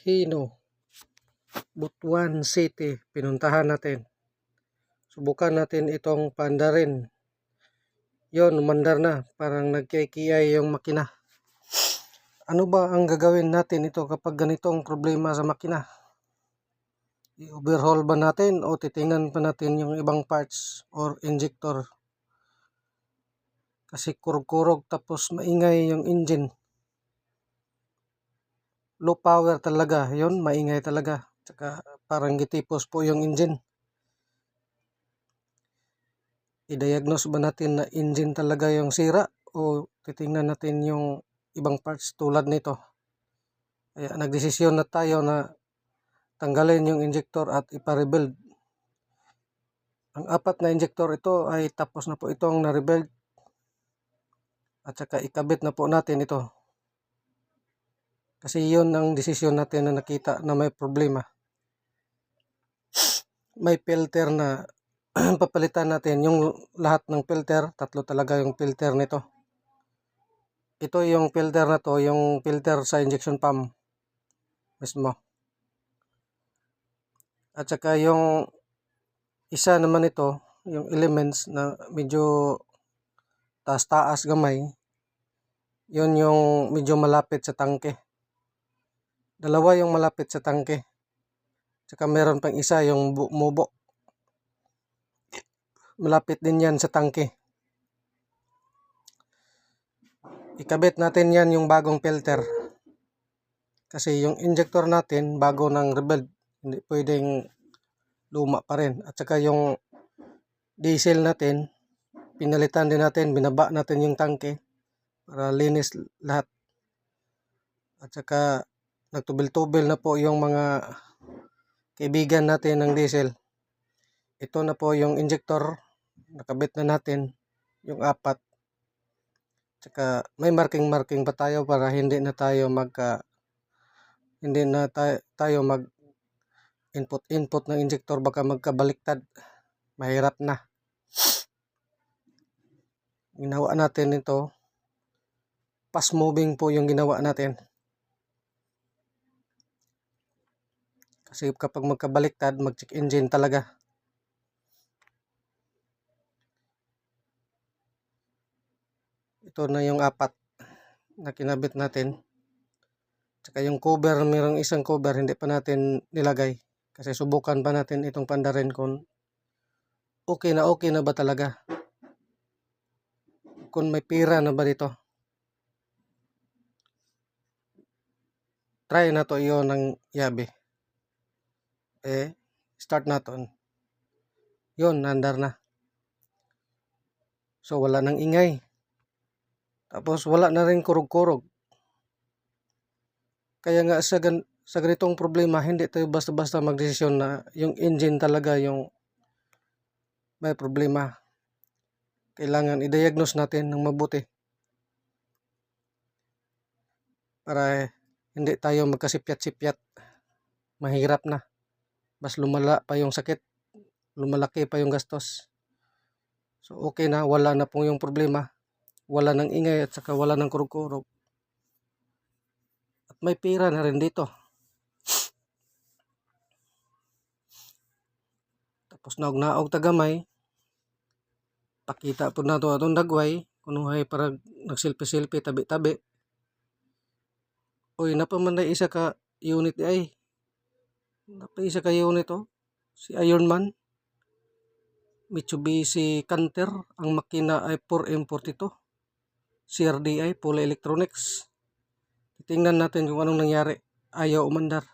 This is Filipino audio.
Hino, Butuan City, pinuntahan natin. Subukan natin itong paandarin. Yon, umandar na, parang nagkikiyay yung makina. Ano ba ang gagawin natin ito kapag ganitong problema sa makina? I-overhaul ba natin o titingnan pa natin yung ibang parts or injector? Kasi kurog-kurog tapos maingay yung engine. Low power talaga, yon, maingay talaga. Tsaka parang gitipos po yung engine. I-diagnose ba natin na engine talaga yung sira o titingnan natin yung ibang parts tulad nito? Kaya nagdesisyon na tayo na tanggalin yung injector at ipa-rebuild. Ang 4 na injector ito ay tapos na po itong na-rebuild. At saka ikabit na po natin ito. Kasi yun ang desisyon natin na nakita na may problema. May filter na papalitan natin. Yung lahat ng filter, 3 talaga yung filter nito. Ito yung filter na to, yung filter sa injection pump mismo. At saka yung isa naman ito, yung elements na medyo taas-taas gamay, yun yung medyo malapit sa tangke. Dalawa yung malapit sa tangke. Saka meron pang isa yung mubo. Malapit din yan sa tangke. Ikabit natin yan yung bagong filter. Kasi yung injector natin bago ng rebuild, hindi pwedeng luma pa rin. At saka yung diesel natin, pinalitan din natin, binaba natin yung tangke para linis lahat. At saka nagtubil-tubil na po yung mga kaibigan natin ng diesel. Ito na po yung injector, nakabit na natin yung 4. Tsaka may marking pa tayo para hindi na tayo mag input ng injector, baka magkabaliktad. Mahirap na. Ginawa natin ito, fast moving po yung ginawa natin. Kasi kapag magkabaliktad, mag-check engine talaga. Ito na yung 4 na kinabit natin. Tsaka yung cover, mayroong isang cover hindi pa natin nilagay. Kasi subukan pa natin itong pandarin kung okay na ba talaga. Kung may pira na ba dito. Try na to iyon ng yabe. Start natin. Yun, nandar na. So wala nang ingay. Tapos wala na rin kurog-kurog. Kaya nga sa ganitong problema, hindi tayo basta-basta magdesisyon na yung engine talaga yung may problema. Kailangan i-diagnose natin ng mabuti. Para hindi tayo magkasipyat-sipyat. Mahirap na. Mas lumala pa yung sakit. Lumalaki pa yung gastos. So okay na, wala na pong yung problema. Wala nang ingay at saka wala nang kurog-kurog. At may pira na rin dito. Tapos naog tagamay. Pakita po na ito atong dagway. Kunuhay para nagsilpi-silpi, tabi-tabi. Uy, napamanday isa ka unit ay. Isa ka unit oh. Si Ironman. Mitsubishi Canter. Ang makina ay 4M42. CRDI, Pula Electronics. Tingnan natin kung anong nangyari. Ayaw umandar.